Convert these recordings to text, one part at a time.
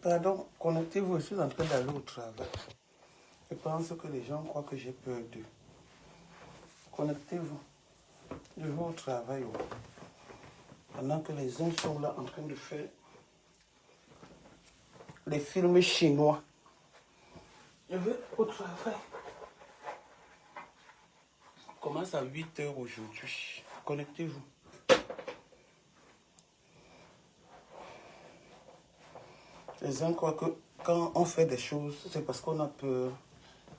Pardon, connectez-vous, je suis en train d'aller au travail. Je pense que les gens croient que j'ai peur d'eux. Connectez-vous. Je vais au travail. Oh. Pendant que les uns sont là en train de faire les films chinois. Je vais au travail. On commence à 8 h aujourd'hui. Connectez-vous. Les uns croient que quand on fait des choses, c'est parce qu'on a peur.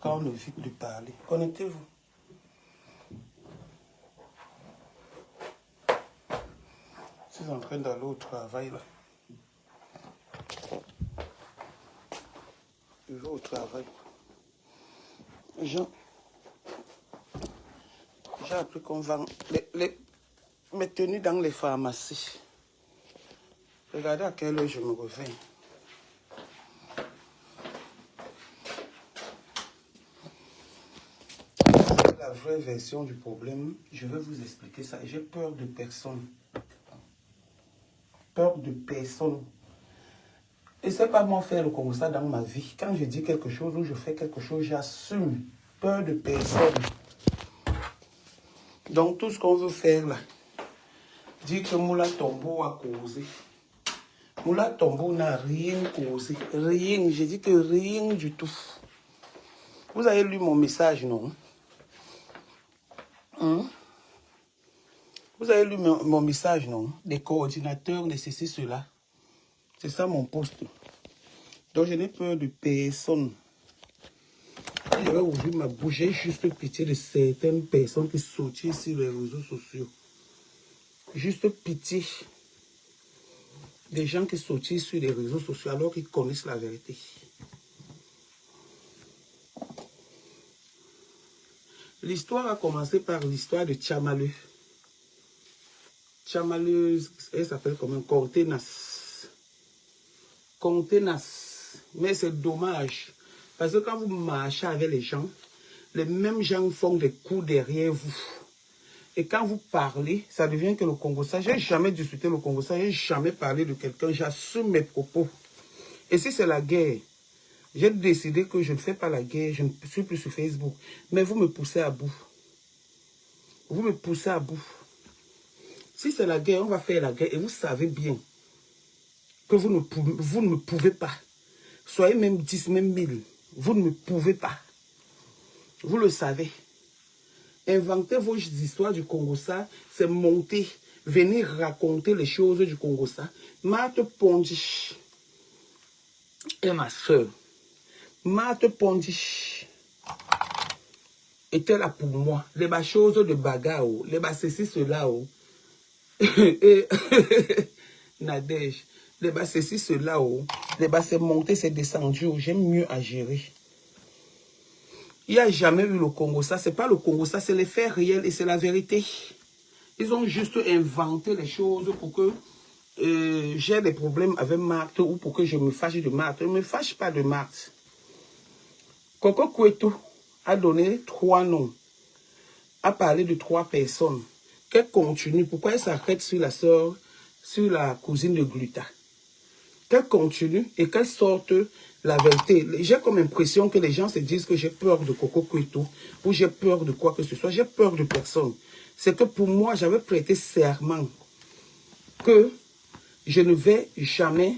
Quand on évite de parler. Connectez-vous. Je suis en train d'aller au travail là. Je vais au travail. J'ai appris qu'on vend mes tenues dans les pharmacies. Regardez à quelle heure je me réveille. La vraie version du problème, je vais vous expliquer ça. J'ai peur de personne. Peur de personne. Et c'est pas moi faire le constat dans ma vie. Quand je dis quelque chose ou je fais quelque chose, j'assume. Peur de personne. Donc tout ce qu'on veut faire là, dire que Moula Tombo a causé. Moula Tombo n'a rien causé. Rien. J'ai dit que rien du tout. Vous avez lu mon message, non? Vous avez lu mon message, non? Les coordinateurs nécessitent cela. C'est ça mon poste. Donc je n'ai peur de personne. Je vais ouvrir ma bouche. J'ai juste pitié de certaines personnes qui sortent sur les réseaux sociaux. Juste pitié des gens qui sortent sur les réseaux sociaux alors qu'ils connaissent la vérité. L'histoire a commencé par l'histoire de Tchamaleu. Tchamaleu, elle s'appelle comment? Contenas. Contenas. Mais c'est dommage. Parce que quand vous marchez avec les mêmes gens font des coups derrière vous. Et quand vous parlez, ça devient que le Congo-Ça. Je n'ai jamais discuté le Congo-Ça. Je n'ai jamais parlé de quelqu'un. J'assume mes propos. Et si c'est la guerre, j'ai décidé que je ne fais pas la guerre. Je ne suis plus sur Facebook. Mais vous me poussez à bout. Vous me poussez à bout. Si c'est la guerre, on va faire la guerre. Et vous savez bien que vous ne me pouvez pas. Soyez même 10, même 1000. Vous ne me pouvez pas. Vous le savez. Inventez vos histoires du Congo-Ça, c'est monter. Venez raconter les choses du Congo-Ça. Marthe Pondi et ma soeur. Marthe Pondi était là pour moi. Les choses de bagao, les ceci, cela. Et Nadège. Les ceci, cela. Les c'est monté, c'est descendu. J'aime mieux à gérer. Il n'y a jamais eu le Congo-Ça. Ce n'est pas le Congo-Ça, c'est les faits réels et c'est la vérité. Ils ont juste inventé les choses pour que j'ai des problèmes avec Marthe ou pour que je me fâche de Marthe. Je ne me fâche pas de Marthe. Coco Kouetou a donné 3 noms. A parlé de 3 personnes. Qu'elle continue. Pourquoi elle s'arrête sur la sœur, sur la cousine de Gluta? Qu'elle continue et qu'elle sorte la vérité. J'ai comme impression que les gens se disent que j'ai peur de Coco Kouetou ou j'ai peur de quoi que ce soit. J'ai peur de personne. C'est que pour moi, j'avais prêté serment que je ne vais jamais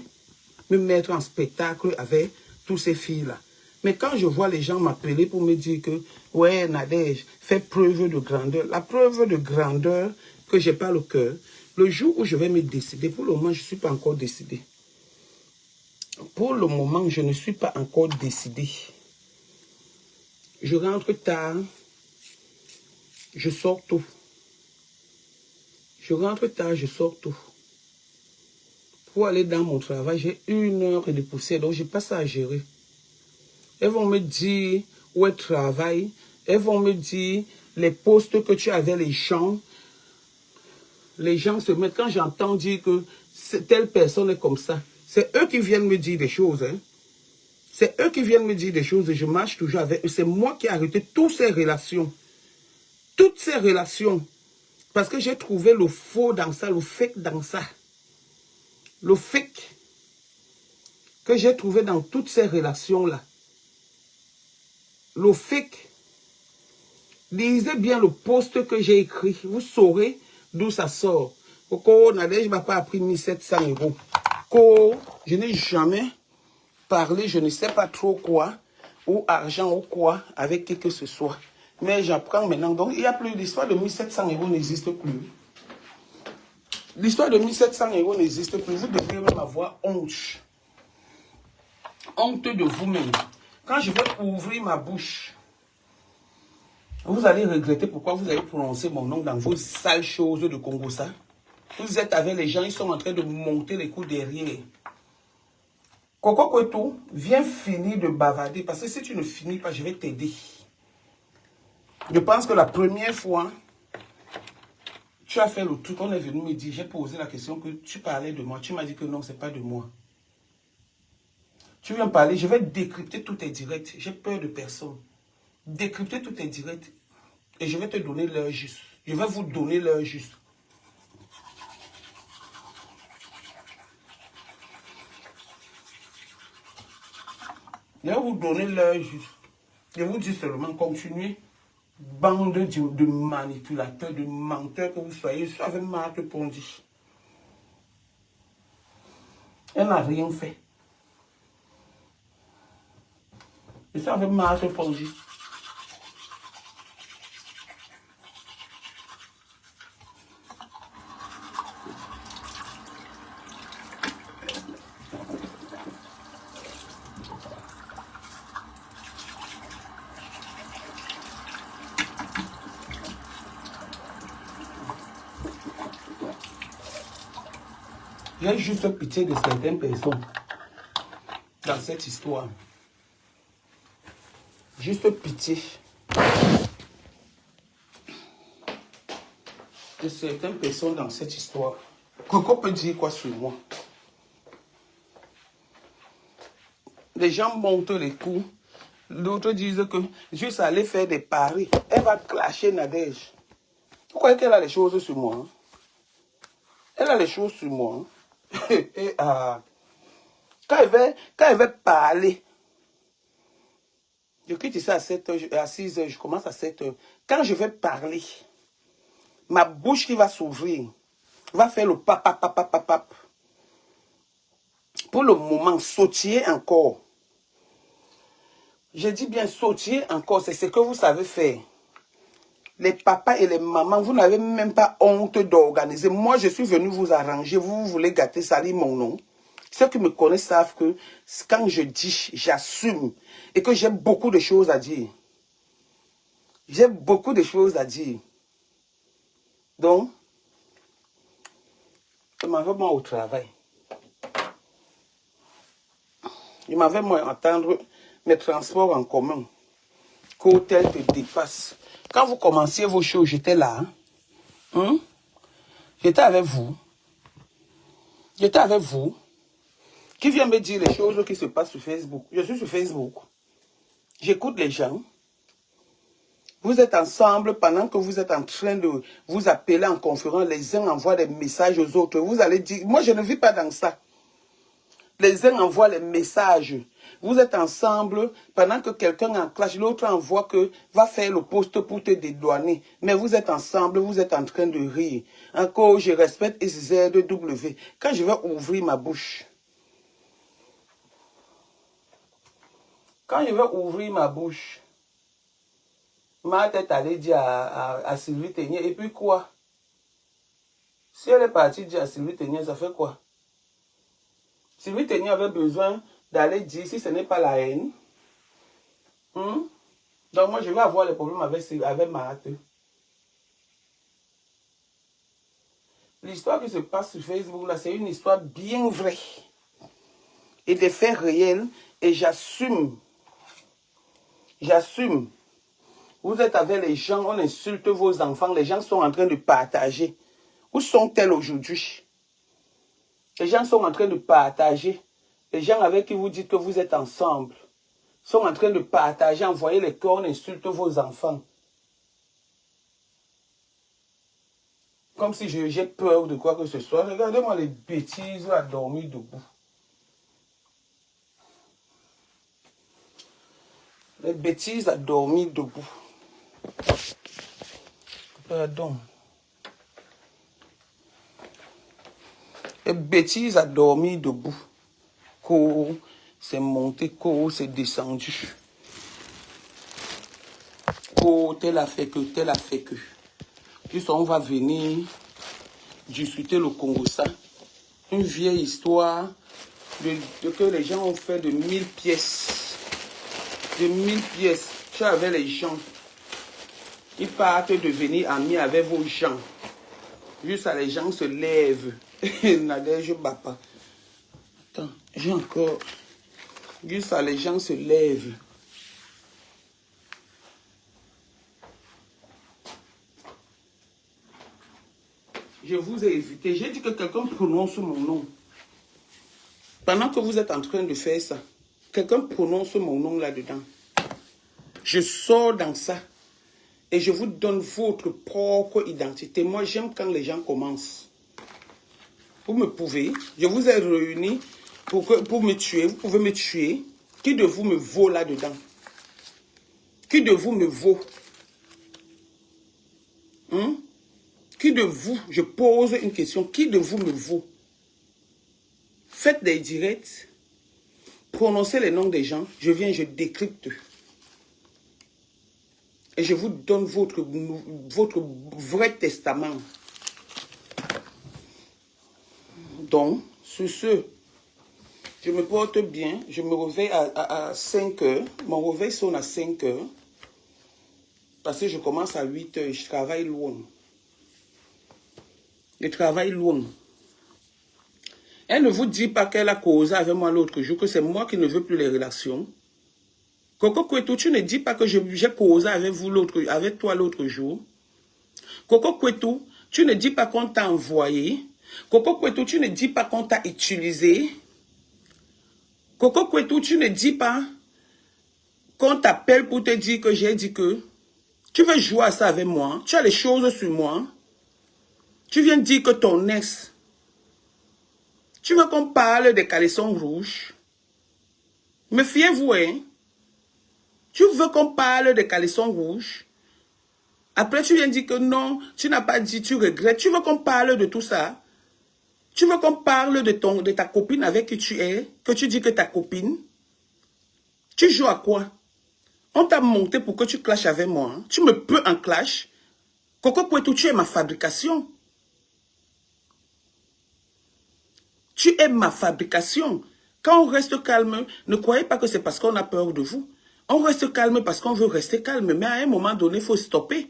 me mettre en spectacle avec tous ces filles-là. Mais quand je vois les gens m'appeler pour me dire que, ouais, Nadège, fais preuve de grandeur. La preuve de grandeur que je n'ai pas le cœur, le jour où je vais me décider, pour le moment, je ne suis pas encore décidé. Pour le moment, je ne suis pas encore décidé. Je rentre tard, je sors tôt. Je rentre tard, je sors tôt. Pour aller dans mon travail, j'ai 1 heure de poussière, donc je passe à gérer. Elles vont me dire où elles travaillent. Elles vont me dire les postes que tu avais, les gens. Les gens se mettent, quand j'entends dire que telle personne est comme ça, c'est eux qui viennent me dire des choses. Hein. C'est eux qui viennent me dire des choses et je marche toujours avec eux. C'est moi qui ai arrêté toutes ces relations. Toutes ces relations. Parce que j'ai trouvé le faux dans ça, le fake dans ça. Le fake. que j'ai trouvé dans toutes ces relations-là. Le fake, lisez bien le post que j'ai écrit. Vous saurez d'où ça sort. Coco, Nadège m'a pas appris 1700 €. Coco, je n'ai jamais parlé, je ne sais pas trop quoi, ou argent ou quoi, avec qui que ce soit. Mais j'apprends maintenant. Donc, il n'y a plus l'histoire de 1700 € n'existe plus. L'histoire de 1700 € n'existe plus. Vous devez même avoir honte. Honte de vous-même. Quand je vais ouvrir ma bouche, vous allez regretter pourquoi vous avez prononcé mon nom dans vos sales choses de Congo, ça. Vous êtes avec les gens, ils sont en train de monter les coups derrière. Coco Koto, viens finir de bavarder, parce que si tu ne finis pas, je vais t'aider. Je pense que la première fois, tu as fait le truc, on est venu me dire, j'ai posé la question que tu parlais de moi. Tu m'as dit que non, c'est pas de moi. Tu viens parler, je vais décrypter tous tes directs. J'ai peur de personne. Décrypter tous tes directs. Et je vais te donner l'heure juste. Je vais vous donner l'heure juste. Je vais vous donner l'heure juste. Je vous dis seulement, continuez. Bande de manipulateurs, de menteurs que vous soyez. Je savais Marthe Pondy. Elle n'a rien fait. Je savais Marthe Pondy. J'ai juste pitié de certaines personnes dans cette histoire. Juste pitié de certaines personnes dans cette histoire. Coco peut dire quoi sur moi? Les gens montent les coups. D'autres disent que juste aller faire des paris. Elle va clasher Nadège. Vous croyez qu'elle a les choses sur moi? Hein? Elle a les choses sur moi. Hein? Et, quand elle va parler, je quitte ça à 7 h, à 6 h, je commence à 7 h. Quand je vais parler, ma bouche qui va s'ouvrir, va faire le pap. Pour le moment, sautiller encore. Je dis bien sautiller encore, c'est ce que vous savez faire. Les papas et les mamans, vous n'avez même pas honte d'organiser. Moi, je suis venu vous arranger, vous voulez gâter, salir mon nom. Ceux qui me connaissent savent que quand je dis, j'assume et que j'ai beaucoup de choses à dire. J'ai beaucoup de choses à dire. Donc, je m'en vais moi au travail. Je m'en vais moi entendre mes transports en commun. Qu'hôtel te dépasse. Quand vous commenciez vos shows, j'étais là. Hein? J'étais avec vous. J'étais avec vous. Qui vient me dire les choses qui se passent sur Facebook? Je suis sur Facebook. J'écoute les gens. Vous êtes ensemble pendant que vous êtes en train de vous appeler en conférence. Les uns envoient des messages aux autres. Vous allez dire, moi je ne vis pas dans ça. Les uns envoient les messages. Vous êtes ensemble pendant que quelqu'un en clash. L'autre envoie que va faire le poste pour te dédouaner. Mais vous êtes ensemble, vous êtes en train de rire. Encore, je respecte SZW. Quand je vais ouvrir ma bouche, ma tête allait dire à Sylvie Ténier, et puis quoi? Si elle est partie dire à Sylvie Ténier, ça fait quoi? Sylvie Ténier avait besoin d'aller dire, si ce n'est pas la haine, donc moi je vais avoir les problèmes avec Marthe. L'histoire qui se passe sur Facebook, là, c'est une histoire bien vraie. Et des faits réels, et j'assume. J'assume. Vous êtes avec les gens, on insulte vos enfants, les gens sont en train de partager. Où sont-elles aujourd'hui? Les gens sont en train de partager. Les gens avec qui vous dites que vous êtes ensemble sont en train de partager, envoyer les cœurs, on insulte vos enfants. Comme si j'ai peur de quoi que ce soit. Regardez-moi les bêtises à dormir debout. Les bêtises à dormir debout. Pardon. Les bêtises à dormir debout. Co, c'est monté, co, c'est descendu. Co, tel a fait que, tel a fait que. Puis on va venir discuter le Congo ça. Une vieille histoire de que les gens ont fait de 1000 pièces. De 1000 pièces. Tu avais les gens. Ils partent devenir amis avec vos gens. Juste à les gens se lèvent. Nadège, je bats pas. Attends, j'ai encore. Juste à les gens se lèvent. Je vous ai évité. J'ai dit que quelqu'un prononce mon nom. Pendant que vous êtes en train de faire ça, quelqu'un prononce mon nom là-dedans. Je sors dans ça. Et je vous donne votre propre identité. Moi, j'aime quand les gens commencent. Vous me pouvez. Je vous ai réunis pour me tuer. Vous pouvez me tuer. Qui de vous me vaut là-dedans? Qui de vous me vaut? Qui de vous, je pose une question, qui de vous me vaut? Faites des directs. Prononcez les noms des gens. Je viens, je décrypte. Et je vous donne votre vrai testament. Donc, sur ce, je me porte bien. Je me réveille à 5 heures. Mon réveil sonne à 5 heures. Parce que je commence à 8 heures. Je travaille loin. Je travaille loin. Elle ne vous dit pas qu'elle a causé avec moi l'autre jour, que c'est moi qui ne veux plus les relations. Coco Kwetou, tu ne dis pas que j'ai causé avec toi l'autre jour. Coco Kwetou, tu ne dis pas qu'on t'a envoyé. Coco Kwetou, tu ne dis pas qu'on t'a utilisé. Coco Kwetou, tu ne dis pas qu'on t'appelle pour te dire que j'ai dit que tu veux jouer à ça avec moi. Tu as les choses sur moi. Tu viens dire que ton ex, tu veux qu'on parle des caleçons rouges. Me fiez-vous, hein? Tu veux qu'on parle des caleçons rouges? Après, tu viens dire que non, tu n'as pas dit, tu regrettes. Tu veux qu'on parle de tout ça? Tu veux qu'on parle de ta copine avec qui tu es? Que tu dis que ta copine? Tu joues à quoi? On t'a monté pour que tu clashes avec moi. Hein? Tu me peux en clash? Coco Kwetou, tu es ma fabrication. Tu es ma fabrication. Quand on reste calme, ne croyez pas que c'est parce qu'on a peur de vous. On reste calme parce qu'on veut rester calme. Mais à un moment donné, il faut stopper.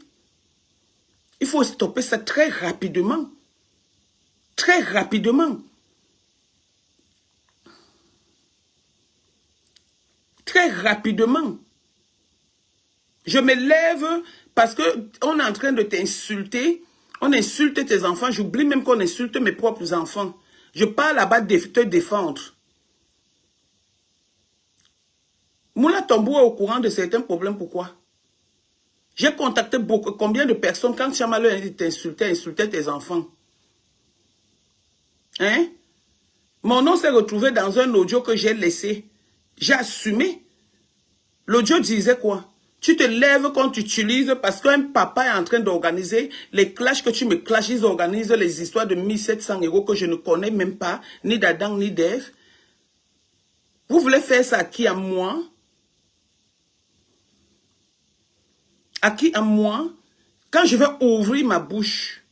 Il faut stopper ça très rapidement. Très rapidement. Très rapidement. Je me lève parce qu'on est en train de t'insulter. On insulte tes enfants. J'oublie même qu'on insulte mes propres enfants. Je pars là-bas de te défendre. Moula Tombo est au courant de certains problèmes. Pourquoi? J'ai contacté combien de personnes quand Chamalo t'insultait tes enfants. Hein? Mon nom s'est retrouvé dans un audio que j'ai laissé. J'ai assumé. L'audio disait quoi? Tu te lèves quand tu utilises parce qu'un papa est en train d'organiser les clashs que tu me clashes. Ils organisent les histoires de 1700 € que je ne connais même pas, ni d'Adam ni d'Ève. Vous voulez faire ça à qui? À moi? À qui? À moi? Quand je vais ouvrir ma bouche.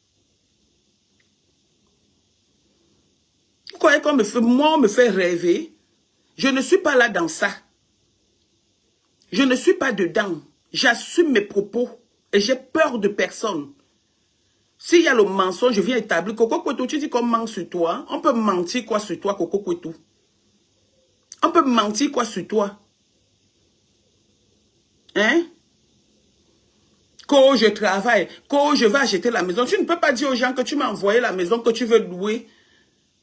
Vous croyez qu'on me fait, moi on me fait rêver? Je ne suis pas là dans ça. Je ne suis pas dedans. J'assume mes propos et j'ai peur de personne. S'il y a le mensonge, je viens établir. Coco Kwetou, tu dis qu'on ment sur toi. On peut mentir quoi sur toi, Coco Kwetou? On peut mentir quoi sur toi? Hein? Quand je travaille, quand je vais acheter la maison, tu ne peux pas dire aux gens que tu m'as envoyé la maison que tu veux louer.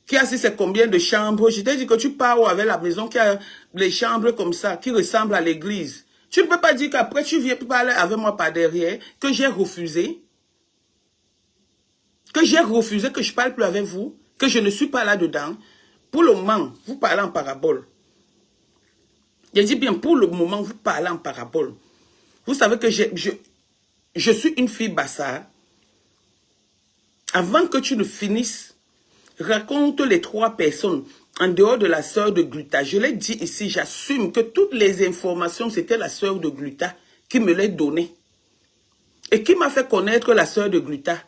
Qui a c'est combien de chambres? Je t'ai dit que tu pars avec la maison qui a les chambres comme ça, qui ressemblent à l'église. Tu ne peux pas dire qu'après tu viens parler avec moi par derrière, que j'ai refusé. Que j'ai refusé que je ne parle plus avec vous, que je ne suis pas là-dedans. Pour le moment, vous parlez en parabole. Je dis bien, pour le moment, vous parlez en parabole. Vous savez que je suis une fille bassard. Avant que tu ne finisses, raconte les 3 personnes en dehors de la sœur de Gluta. Je l'ai dit ici, j'assume que toutes les informations, c'était la sœur de Gluta qui me les donnait. Et qui m'a fait connaître la sœur de Gluta?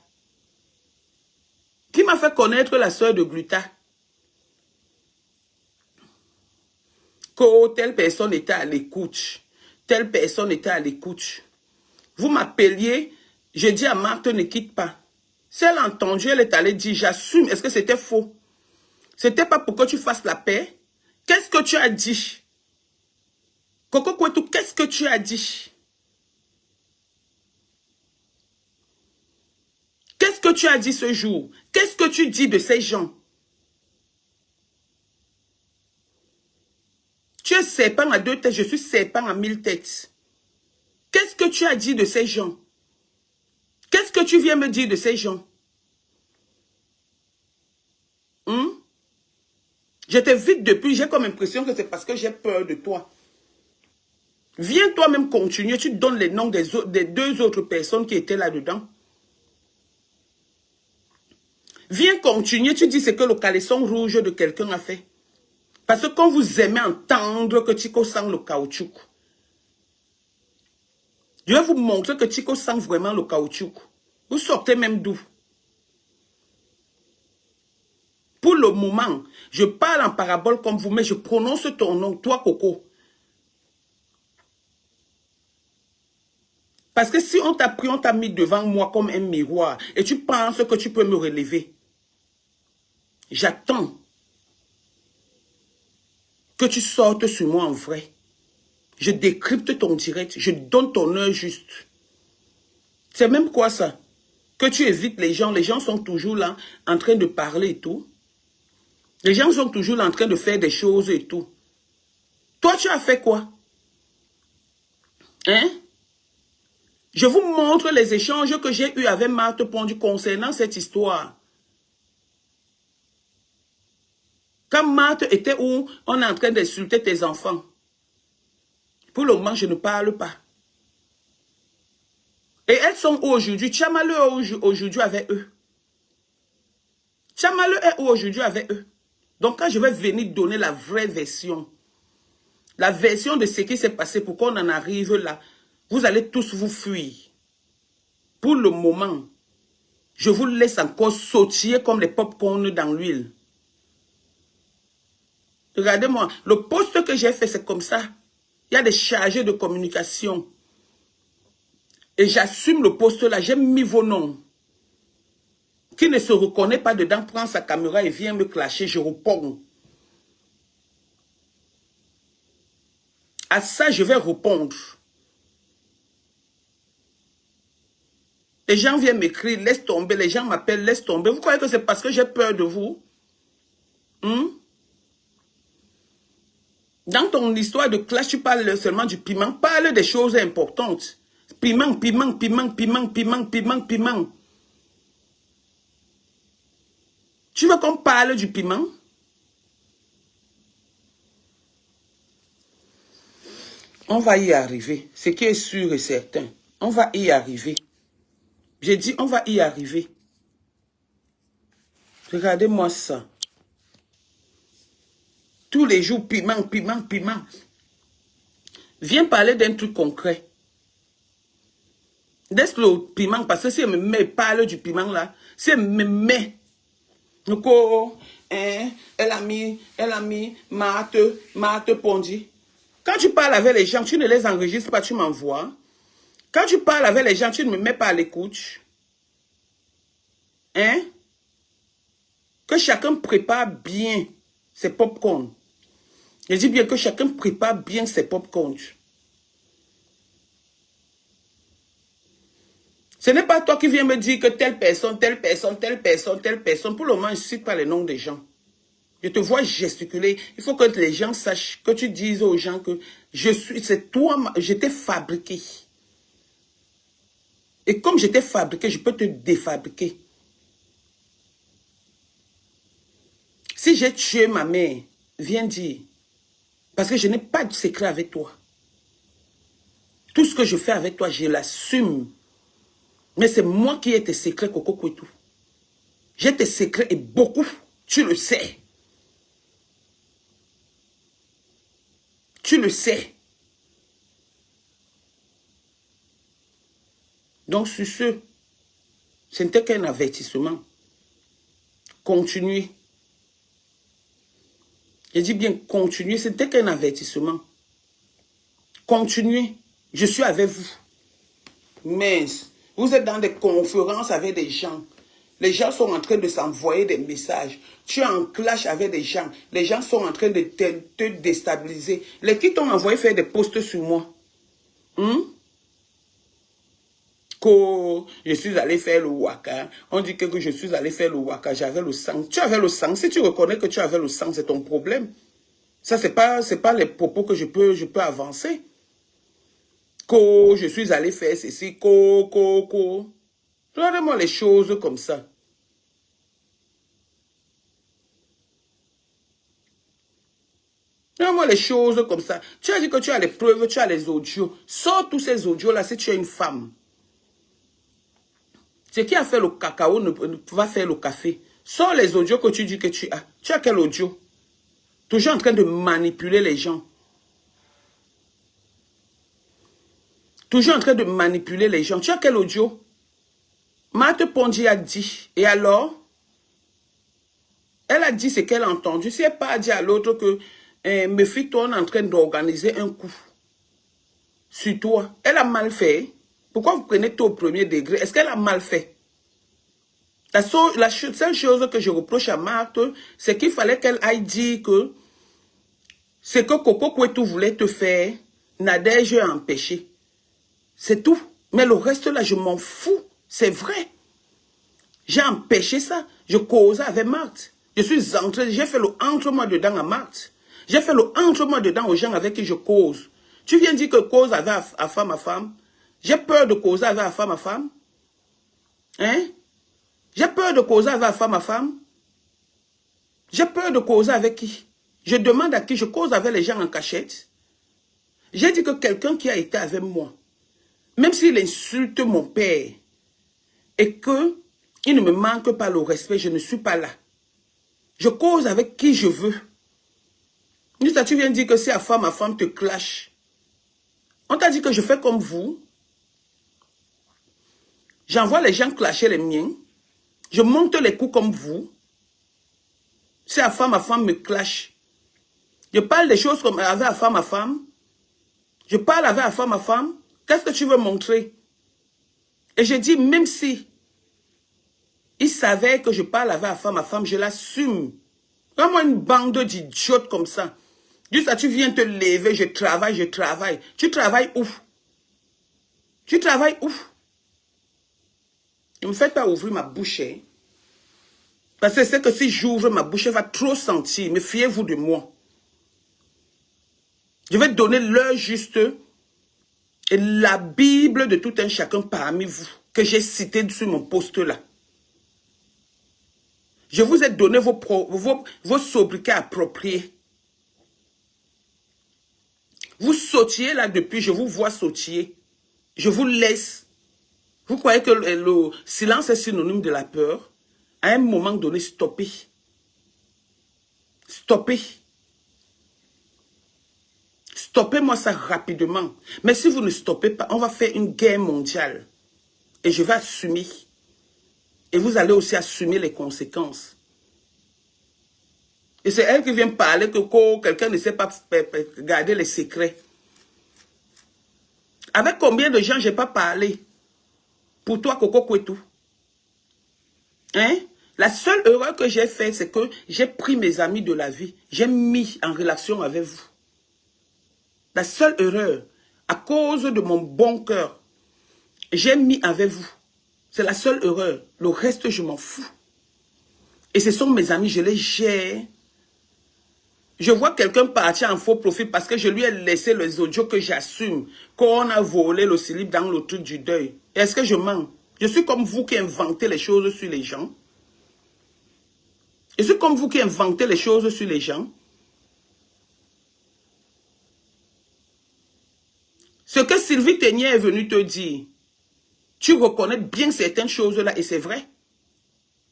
Qui m'a fait connaître la sœur de Gluta? Que telle personne était à l'écoute. Telle personne était à l'écoute. Vous m'appeliez, je dis à Marthe, ne quitte pas. Si elle a entendu, elle est allée dire, j'assume. Est-ce que c'était faux? C'était pas pour que tu fasses la paix? Qu'est-ce que tu as dit? Coco Kwetu, qu'est-ce que tu as dit? Qu'est-ce que tu as dit ce jour? Qu'est-ce que tu dis de ces gens? Tu es serpent à 2 têtes, je suis serpent à 1000 têtes. Qu'est-ce que tu as dit de ces gens? Qu'est-ce que tu viens me dire de ces gens? Je t'évite depuis, j'ai comme impression que c'est parce que j'ai peur de toi. Viens toi-même continuer, tu donnes les noms des 2 autres personnes qui étaient là-dedans. Viens continuer, tu dis ce que le caleçon rouge de quelqu'un a fait. Parce que quand vous aimez entendre que Chico sent le caoutchouc, je vais vous montrer que Chico sent vraiment le caoutchouc. Vous sortez même d'où? Pour le moment, je parle en parabole comme vous, mais je prononce ton nom, toi Coco. Parce que si on t'a pris, on t'a mis devant moi comme un miroir, et tu penses que tu peux me relever, j'attends que tu sortes sur moi en vrai. Je décrypte ton direct, je donne ton heure juste. C'est même quoi ça? Que tu évites les gens sont toujours là en train de parler et tout. Les gens sont toujours là en train de faire des choses et tout. Toi, tu as fait quoi? Hein? Je vous montre les échanges que j'ai eus avec Marthe Pondy concernant cette histoire. Quand Marthe était où on est en train d'insulter tes enfants. Pour le moment, je ne parle pas. Et elles sont où aujourd'hui? Tchamaleu est aujourd'hui avec eux. Tchamaleu est où aujourd'hui avec eux. Donc quand je vais venir donner la vraie version, la version de ce qui s'est passé pour qu'on en arrive là, vous allez tous vous fuir. Pour le moment, je vous laisse encore sautiller comme les pop-corn dans l'huile. Regardez-moi, le poste que j'ai fait, c'est comme ça. Il y a des chargés de communication. Et j'assume le poste là, j'ai mis vos noms. Qui ne se reconnaît pas dedans, prend sa caméra et vient me clasher, je réponds. À ça, je vais répondre. Les gens viennent m'écrire, laisse tomber. Les gens m'appellent, laisse tomber. Vous croyez que c'est parce que j'ai peur de vous? Dans ton histoire de clash, tu parles seulement du piment. Parle des choses importantes. Piment, piment, piment, piment, piment, piment, piment. Tu veux qu'on parle du piment? On va y arriver. Ce qui est sûr et certain. On va y arriver. J'ai dit, on va y arriver. Regardez-moi ça. Tous les jours, piment, piment, piment. Viens parler d'un truc concret. Laisse le piment, parce que si elle me parle du piment là, si elle me met, elle a mis Marthe Pondy. Quand tu parles avec les gens, tu ne les enregistres pas, tu m'envoies. Quand tu parles avec les gens, tu ne me mets pas à l'écoute. Hein? Que chacun prépare bien ses pop-corn. Je dis bien que chacun prépare bien ses pop-corn. Ce n'est pas toi qui viens me dire que telle personne, telle personne, telle personne, telle personne. Pour le moment, je ne cite pas les noms des gens. Je te vois gesticuler. Il faut que les gens sachent, que tu dises aux gens que c'est toi, je t'ai fabriqué. Et comme je t'ai fabriqué, je peux te défabriquer. Si j'ai tué ma mère, viens dire. Parce que je n'ai pas de secret avec toi. Tout ce que je fais avec toi, je l'assume. Mais c'est moi qui ai tes secrets, Coco Kwetu. J'ai tes secrets et beaucoup. Tu le sais. Tu le sais. Donc, sur ce n'était qu'un avertissement. Continuez. J'ai dit bien continuez, ce n'était qu'un avertissement. Continuez. Je suis avec vous. Mais vous êtes dans des conférences avec des gens. Les gens sont en train de s'envoyer des messages. Tu es en clash avec des gens. Les gens sont en train de te déstabiliser. Les qui t'ont envoyé faire des posts sur moi. Que je suis allé faire le waka. On dit que je suis allé faire le waka. J'avais le sang. Tu avais le sang. Si tu reconnais que tu avais le sang, c'est ton problème. Ça, c'est pas les propos que je peux avancer. Que je suis allé faire ceci. Regardez-moi les choses comme ça. Regardez-moi les choses comme ça. Tu as dit que tu as les preuves, tu as les audios. Sors tous ces audios-là si tu es une femme. Ce qui a fait le cacao ne va faire le café. Sors les audios que tu dis que tu as. Tu as quel audio? Toujours en train de manipuler les gens. Toujours en train de manipuler les gens. Tu as quel audio? Marthe Pondy a dit. Et alors? Elle a dit ce qu'elle a entendu. Si elle n'a pas dit à l'autre que méfie-toi, on est en train d'organiser un coup sur toi. Elle a mal fait. Pourquoi vous prenez tout au premier degré? Est-ce qu'elle a mal fait? La seule chose que je reproche à Marthe, c'est qu'il fallait qu'elle aille dire que ce que Coco Kwetu voulait te faire, Nadège a empêché. C'est tout. Mais le reste là, je m'en fous. C'est vrai. J'ai empêché ça. Je causais avec Marthe. Je suis entré, j'ai fait le entre-moi dedans à Marthe. J'ai fait le entre-moi dedans aux gens avec qui je cause. Tu viens dire que cause avec à femme à femme. J'ai peur de causer avec à femme à femme. Hein? J'ai peur de causer avec femme à femme. J'ai peur de causer avec qui? Je demande à qui je cause avec les gens en cachette. J'ai dit que quelqu'un qui a été avec moi, même s'il insulte mon père, et que il ne me manque pas le respect, je ne suis pas là. Je cause avec qui je veux. Juste, tu viens dire que si à femme te clash. On t'a dit que je fais comme vous. J'envoie les gens clasher les miens. Je monte les coups comme vous. Si à femme me clash. Je parle des choses comme avec à femme. Je parle avec à femme. Qu'est-ce que tu veux montrer? Et je dis, même si il savait que je parle avec à femme, je l'assume. Vraiment une bande d'idiotes comme ça. Juste là, tu viens te lever, je travaille. Tu travailles où? Tu travailles où? Ne me faites pas ouvrir ma bouche. Hein? Parce que c'est que si j'ouvre ma bouche, elle va trop sentir. Mais fiez-vous de moi. Je vais donner l'heure juste et la Bible de tout un chacun parmi vous que j'ai cité sur mon poste là. Je vous ai donné vos sobriquets appropriés. Vous sautiez là depuis, je vous vois sautier. Je vous laisse. Vous croyez que le silence est synonyme de la peur? À un moment donné, stoppez. Stoppez. Stoppez-moi ça rapidement. Mais si vous ne stoppez pas, on va faire une guerre mondiale. Et je vais assumer. Et vous allez aussi assumer les conséquences. Et c'est elle qui vient parler que quelqu'un ne sait pas garder les secrets. Avec combien de gens je n'ai pas parlé? Pour toi, Coco Kwetu. Hein? La seule erreur que j'ai faite, c'est que j'ai pris mes amis de la vie. J'ai mis en relation avec vous. La seule erreur, à cause de mon bon cœur, j'ai mis avec vous. C'est la seule erreur. Le reste, je m'en fous. Et ce sont mes amis, je les gère. Je vois quelqu'un partir en faux profil parce que je lui ai laissé les audios que j'assume. Qu'on a volé le slip dans le truc du deuil. Est-ce que je mens? Je suis comme vous qui inventez les choses sur les gens. Je suis comme vous qui inventez les choses sur les gens. Ce que Sylvie Ténier est venue te dire, tu reconnais bien certaines choses-là et c'est vrai.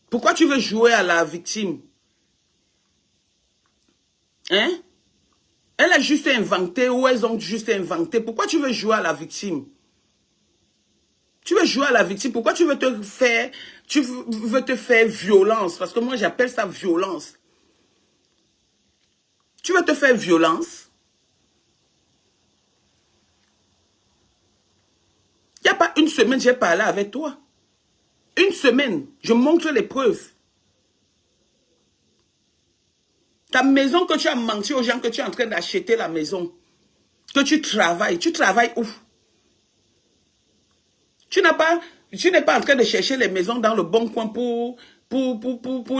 Pourquoi tu veux jouer à la victime? Hein? Elle a juste inventé ou elles ont juste inventé. Pourquoi tu veux jouer à la victime? Tu veux jouer à la victime. Pourquoi tu veux te faire, violence? Parce que moi j'appelle ça violence. Tu veux te faire violence? Il n'y a pas une semaine, j'ai parlé avec toi. Une semaine, je montre les preuves. Ta maison que tu as menti aux gens que tu es en train d'acheter la maison. Que tu travailles où? Tu n'es pas en train de chercher les maisons dans le bon coin pour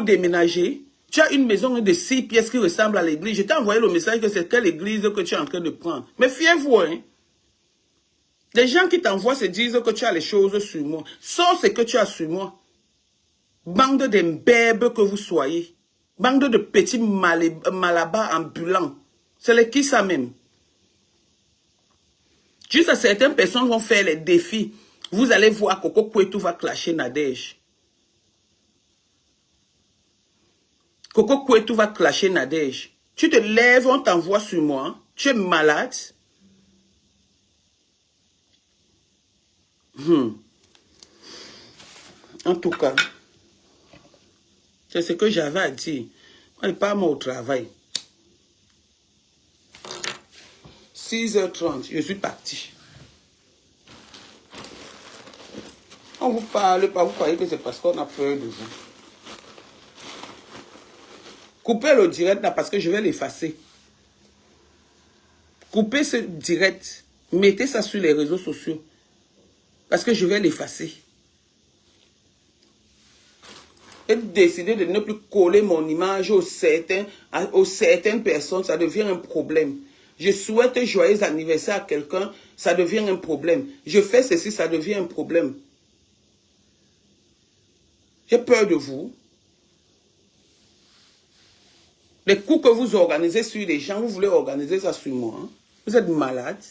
déménager. Tu as une maison de 6 pièces qui ressemble à l'église. Je t'ai envoyé le message que c'est quelle église que tu es en train de prendre. Mais fiez-vous, hein. Les gens qui t'envoient se disent que tu as les choses sur moi. Sauf ce que tu as sur moi. Bande d'imbèbes que vous soyez. Bande de petits malabas ambulants. C'est les qui ça même? Juste à certaines personnes vont faire les défis. Vous allez voir Coco Kouetou va clasher Nadège. Coco Kouetou va clasher Nadège. Tu te lèves, on t'envoie sur moi. Tu es malade. En tout cas, c'est ce que j'avais à dire. On n'est pas moi au travail. 6h30, je suis parti. On vous parle pas, vous croyez que c'est parce qu'on a peur de vous. Coupez le direct là parce que je vais l'effacer. Coupez ce direct. Mettez ça sur les réseaux sociaux. Parce que je vais l'effacer. Et décider de ne plus coller mon image aux certaines personnes, ça devient un problème. Je souhaite joyeux anniversaire à quelqu'un, ça devient un problème. Je fais ceci, ça devient un problème. J'ai peur de vous. Les coups que vous organisez sur les gens, vous voulez organiser ça sur moi. Hein? Vous êtes malade.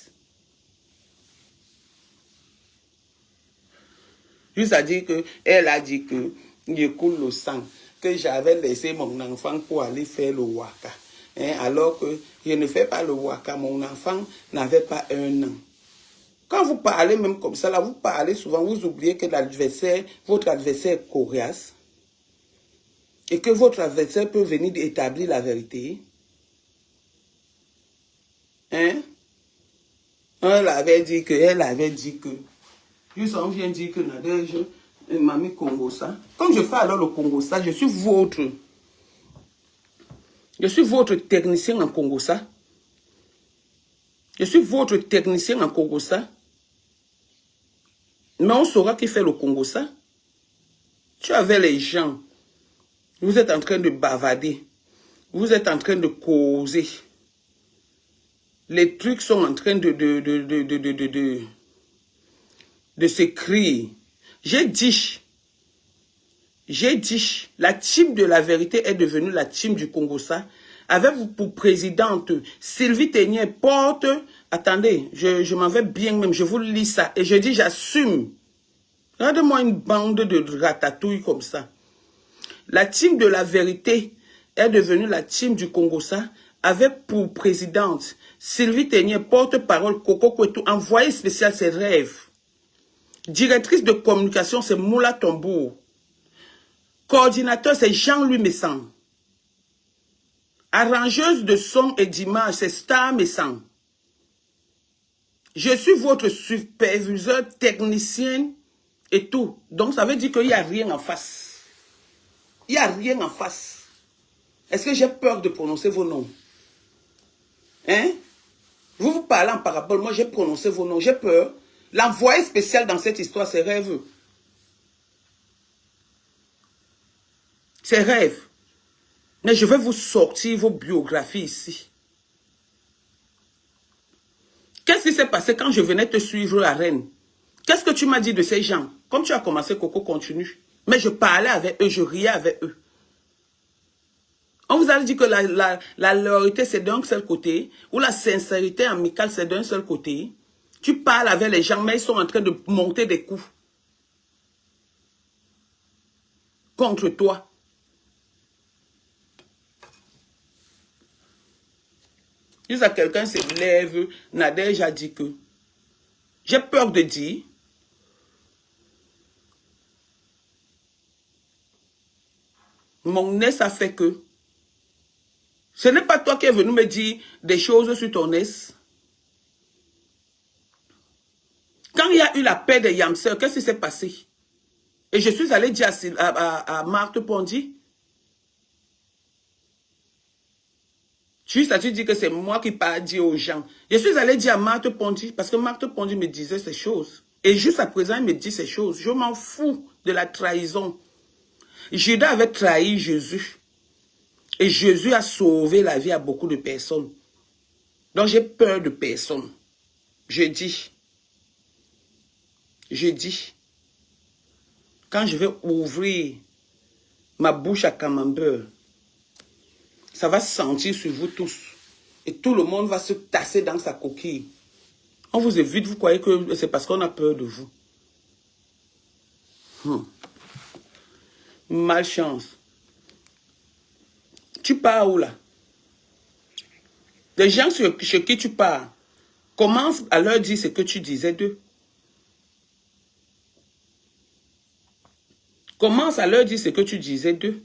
Juste à dire que, elle a dit que, je coule le sang, que j'avais laissé mon enfant pour aller faire le waka. Hein, alors que je ne fais pas le waka, mon enfant n'avait pas 1 an. Quand vous parlez même comme ça, là, vous parlez souvent, vous oubliez que votre adversaire est coriace. Et que votre adversaire peut venir établir la vérité. Hein? Elle avait dit que, juste on vient dire que Nadège m'a mis Congo ça. Comme je fais alors le Congo ça, je suis votre technicien en Congo ça. Je suis votre technicien en Congo ça. Mais on saura qui fait le Congo ça. Tu avais les gens. Vous êtes en train de bavader. Vous êtes en train de causer. Les trucs sont en train de s'écrire. J'ai dit, la team de la vérité est devenue la team du Congo ça. Avec vous pour présidente Sylvie Ténier porte. Attendez, je m'en vais bien même, je vous lis ça. Et je dis, j'assume. Regardez-moi une bande de ratatouilles comme ça. La team de la vérité est devenue la team du Congo ça. Avec pour présidente Sylvie Ténier, porte-parole Coco Kouetou, envoyé spécial ses rêves. Directrice de communication, c'est Moula Tombour. Coordinateur, c'est Jean-Louis Messan. Arrangeuse de son et d'image, c'est Star Messan. Je suis votre superviseur, technicien et tout. Donc, ça veut dire qu'il n'y a rien en face. Il n'y a rien en face. Est-ce que j'ai peur de prononcer vos noms? Hein? Vous parlez en parabole, moi j'ai prononcé vos noms, j'ai peur. L'envoyé spécial dans cette histoire, c'est rêve. C'est rêve. Mais je vais vous sortir vos biographies ici. Qu'est-ce qui s'est passé quand je venais te suivre à Rennes? Qu'est-ce que tu m'as dit de ces gens? Comme tu as commencé, Coco, continue. Mais je parlais avec eux, je riais avec eux. On vous a dit que la loyauté, c'est d'un seul côté, ou la sincérité amicale, c'est d'un seul côté. Tu parles avec les gens, mais ils sont en train de monter des coups contre toi. Jusqu'à quelqu'un se lève, Nadège a dit que j'ai peur de dire. Mon nez a fait que ce n'est pas toi qui es venu me dire des choses sur ton nez. Quand il y a eu la paix de Yamser, qu'est-ce qui s'est passé? Et je suis allé dire à Marthe Pondy. Juste à tu dis que c'est moi qui pas dit aux gens. Je suis allé dire à Marthe Pondy, parce que Marthe Pondy me disait ces choses. Et juste à présent, il me dit ces choses. Je m'en fous de la trahison. Judas avait trahi Jésus. Et Jésus a sauvé la vie à beaucoup de personnes. Donc j'ai peur de personne. Je dis, quand je vais ouvrir ma bouche à camembert, ça va sentir sur vous tous. Et tout le monde va se tasser dans sa coquille. On vous évite, vous croyez que c'est parce qu'on a peur de vous. Malchance. Tu pars où là? Les gens chez qui tu pars, commence à leur dire ce que tu disais d'eux. Commence à leur dire ce que tu disais d'eux.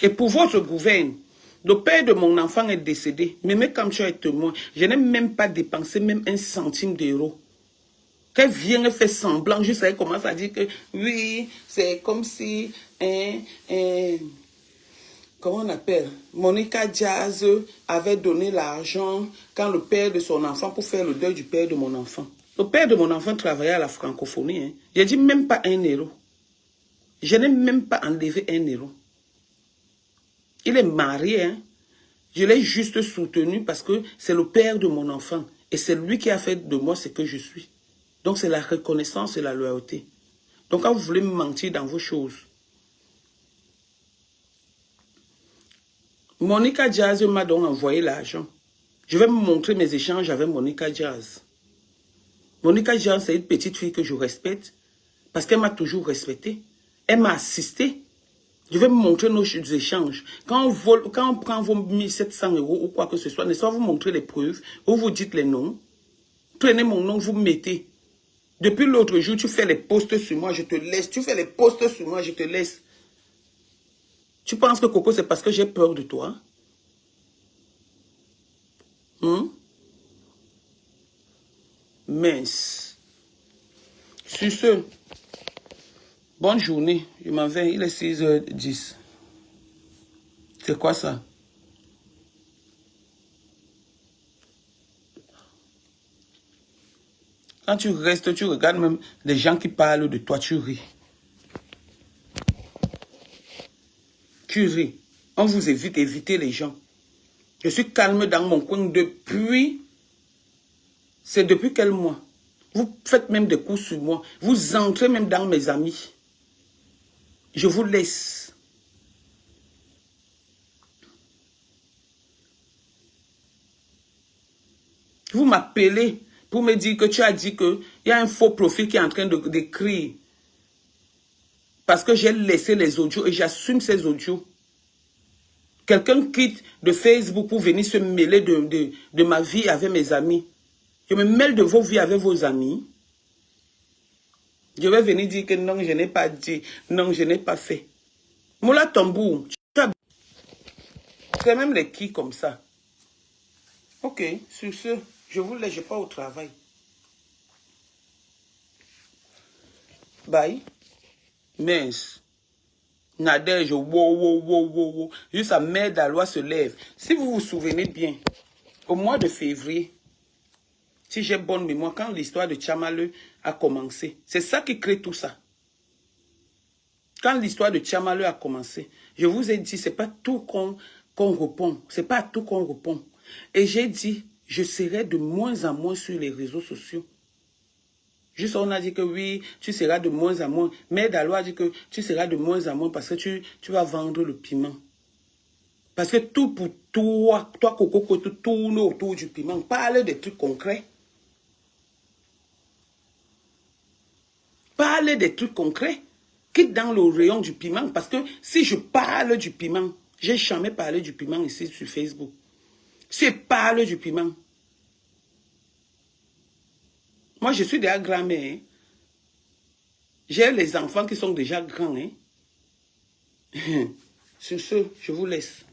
Et pour votre gouverne, le père de mon enfant est décédé. Mais comme tu es témoin, je n'ai même pas dépensé même un centime d'euro. Qu'elle vient, elle fait semblant, juste elle commence à dire que oui, c'est comme si, comment on appelle, Monica Jazz avait donné l'argent quand le père de son enfant, pour faire le deuil du père de mon enfant. Le père de mon enfant travaillait à la francophonie. Hein. J'ai dit même pas 1 euro. Je n'ai même pas enlevé 1 euro. Il est marié. Hein. Je l'ai juste soutenu parce que c'est le père de mon enfant. Et c'est lui qui a fait de moi ce que je suis. Donc c'est la reconnaissance et la loyauté. Donc quand vous voulez me mentir dans vos choses. Monica Jazz m'a donc envoyé l'argent. Je vais me montrer mes échanges avec Monica Jazz. Monica Jazz, c'est une petite fille que je respecte parce qu'elle m'a toujours respecté. Elle m'a assisté. Je vais vous montrer nos échanges. Quand on prend vos 1700 euros ou quoi que ce soit, ne soit vous montrer les preuves, ou vous dites les noms. Prenez mon nom, vous mettez. Depuis l'autre jour, tu fais les posts sur moi, je te laisse. Tu fais les posts sur moi, je te laisse. Tu penses que Coco, c'est parce que j'ai peur de toi? Mince. Sur ce, bonne journée. Je m'en vais, il est 6h10. C'est quoi ça? Quand tu restes, tu regardes même les gens qui parlent de toi, tu ris. Tu ris. On vous évite, évitez les gens. Je suis calme dans mon coin depuis... C'est depuis quel mois? Vous faites même des coups sur moi. Vous entrez même dans mes amis. Je vous laisse. Vous m'appelez pour me dire que tu as dit qu'il y a un faux profil qui est en train d'écrire. Parce que j'ai laissé les audios et j'assume ces audios. Quelqu'un quitte de Facebook pour venir se mêler de ma vie avec mes amis. Je me mêle de vos vies avec vos amis. Je vais venir dire que non, je n'ai pas dit. Non, je n'ai pas fait. Moula Tambour, c'est même les qui comme ça. Ok, sur ce, je vous laisse, je pars au travail. Bye. Mince. Nadège, wow. Juste sa mère d'Alois se lève. Si vous vous souvenez bien, au mois de février, si j'ai bonne mémoire, quand l'histoire de Tchamaleu a commencé, c'est ça qui crée tout ça. Quand l'histoire de Tchamaleu a commencé, je vous ai dit, c'est pas tout qu'on répond. C'est pas à tout qu'on répond. Et j'ai dit, je serai de moins en moins sur les réseaux sociaux. Juste on a dit que oui, tu seras de moins en moins. Mais Dalo a dit que tu seras de moins en moins parce que tu vas vendre le piment. Parce que tout pour toi, Coco, tout tourne autour du piment. Parle des trucs concrets. Parle des trucs concrets. Quitte dans le rayon du piment. Parce que si je parle du piment, j'ai jamais parlé du piment ici sur Facebook. Si je parle du piment, moi je suis déjà grand-mère. Hein. J'ai les enfants qui sont déjà grands. Hein. Sur ce, je vous laisse.